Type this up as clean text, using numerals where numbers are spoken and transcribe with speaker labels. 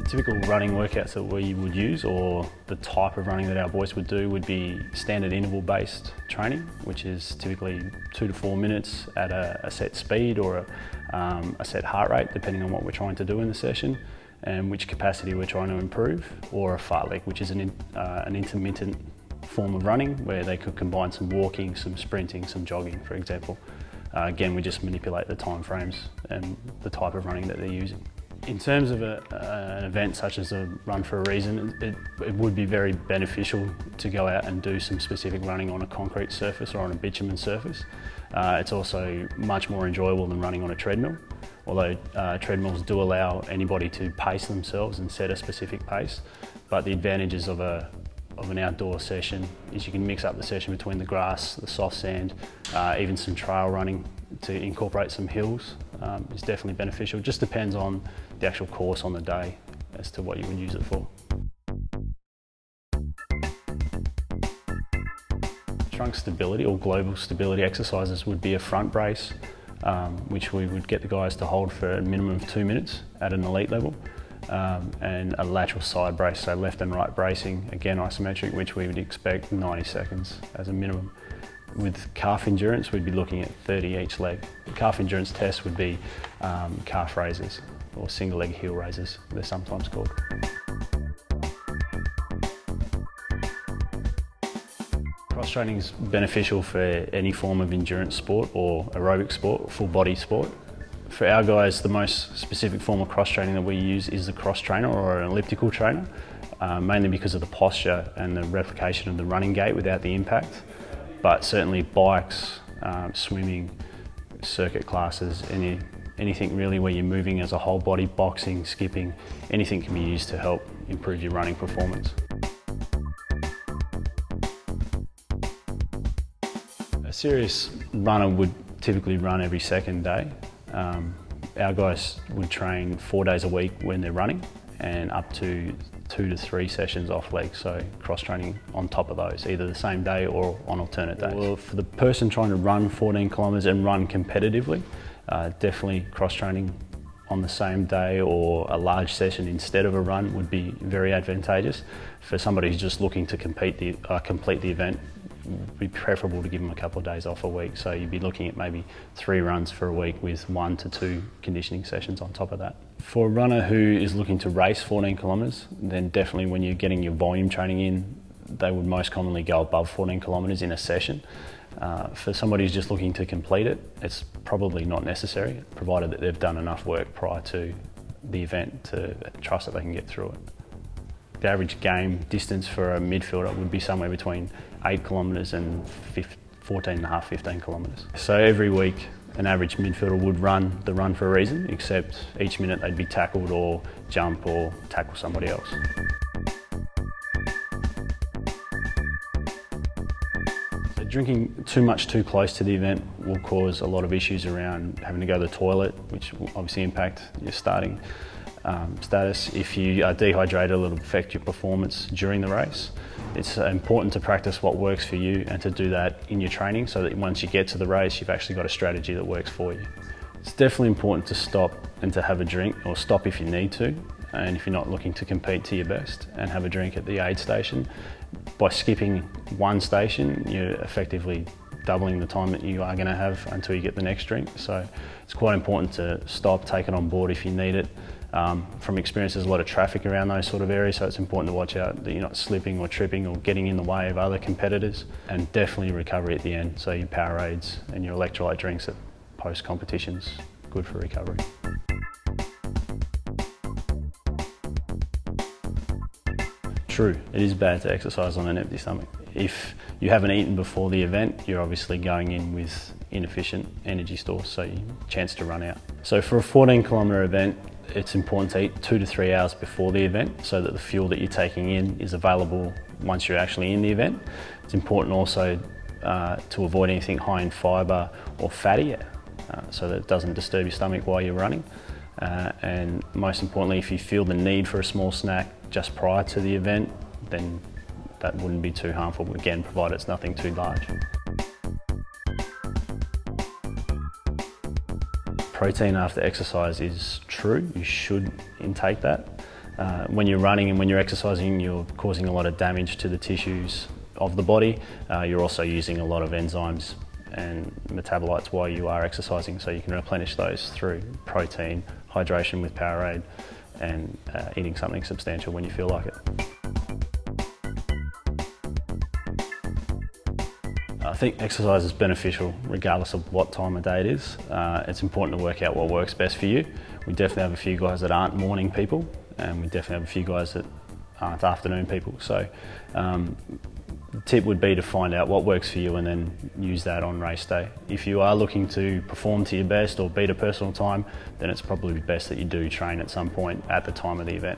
Speaker 1: Typical running workouts that we would use, or the type of running that our boys would do, would be standard interval based training, which is typically 2 to 4 minutes at a set speed or a set heart rate, depending on what we're trying to do in the session and which capacity we're trying to improve, or a fartlek, which is an intermittent form of running where they could combine some walking, some sprinting, some jogging, for example. Again, we just manipulate the time frames and the type of running that they're using. In terms of an event such as a Run for a Reason, it would be very beneficial to go out and do some specific running on a concrete surface or on a bitumen surface. It's also much more enjoyable than running on a treadmill, although treadmills do allow anybody to pace themselves and set a specific pace. But the advantages of an outdoor session is you can mix up the session between the grass, the soft sand, even some trail running to incorporate some hills is definitely beneficial. It just depends on the actual course on the day as to what you would use it for. Trunk stability or global stability exercises would be a front brace, which we would get the guys to hold for a minimum of 2 minutes at an elite level. And a lateral side brace, so left and right bracing, again isometric, which we would expect 90 seconds as a minimum. With calf endurance, we'd be looking at 30 each leg. The calf endurance test would be calf raises, or single leg heel raises, they're sometimes called. Cross training is beneficial for any form of endurance sport or aerobic sport, full body sport. For our guys, the most specific form of cross training that we use is the cross trainer or an elliptical trainer, mainly because of the posture and the replication of the running gait without the impact. But certainly bikes, swimming, circuit classes, anything really where you're moving as a whole body, boxing, skipping, anything can be used to help improve your running performance. A serious runner would typically run every second day. Our guys would train 4 days a week when they're running, and up to 2 to 3 sessions off leg, so cross training on top of those, either the same day or on alternate days. Well, for the person trying to run 14 kilometres and run competitively, definitely cross training on the same day or a large session instead of a run would be very advantageous. For somebody who's just looking to complete the event, it would be preferable to give them a couple of days off a week, so you'd be looking at maybe 3 runs for a week with 1 to 2 conditioning sessions on top of that. For a runner who is looking to race 14 kilometres, then definitely when you're getting your volume training in, they would most commonly go above 14 kilometres in a session. For somebody who's just looking to complete it, it's probably not necessary, provided that they've done enough work prior to the event to trust that they can get through it. The average game distance for a midfielder would be somewhere between 8 kilometres and 14.5, 15 kilometres. So every week an average midfielder would run the Run for a Reason, except each minute they'd be tackled or jump or tackle somebody else. So drinking too much too close to the event will cause a lot of issues around having to go to the toilet, which will obviously impact your starting status. If you are dehydrated, it'll affect your performance during the race. It's important to practice what works for you and to do that in your training, so that once you get to the race, you've actually got a strategy that works for you. It's definitely important to stop and to have a drink, or stop if you need to, and if you're not looking to compete to your best, and have a drink at the aid station. By skipping one station, you're effectively doubling the time that you are going to have until you get the next drink. So it's quite important to stop, take it on board if you need it. From experience, there's a lot of traffic around those sort of areas, so it's important to watch out that you're not slipping or tripping or getting in the way of other competitors. And definitely recovery at the end, so your Powerades and your electrolyte drinks at post-competitions, good for recovery. True, it is bad to exercise on an empty stomach. If you haven't eaten before the event, you're obviously going in with inefficient energy stores, so your chance to run out. So for a 14-kilometre event, it's important to eat 2 to 3 hours before the event, so that the fuel that you're taking in is available once you're actually in the event. It's important also to avoid anything high in fibre or fatty, so that it doesn't disturb your stomach while you're running. And most importantly, if you feel the need for a small snack just prior to the event, then that wouldn't be too harmful, again, provided it's nothing too large. Protein after exercise is true, you should intake that. When you're running and when you're exercising, you're causing a lot of damage to the tissues of the body. You're also using a lot of enzymes and metabolites while you are exercising, so you can replenish those through protein, hydration with Powerade, and eating something substantial when you feel like it. I think exercise is beneficial regardless of what time of day it is. It's important to work out what works best for you. We definitely have a few guys that aren't morning people, and we definitely have a few guys that aren't afternoon people. So the tip would be to find out what works for you and then use that on race day. If you are looking to perform to your best or beat a personal time, then it's probably best that you do train at some point at the time of the event.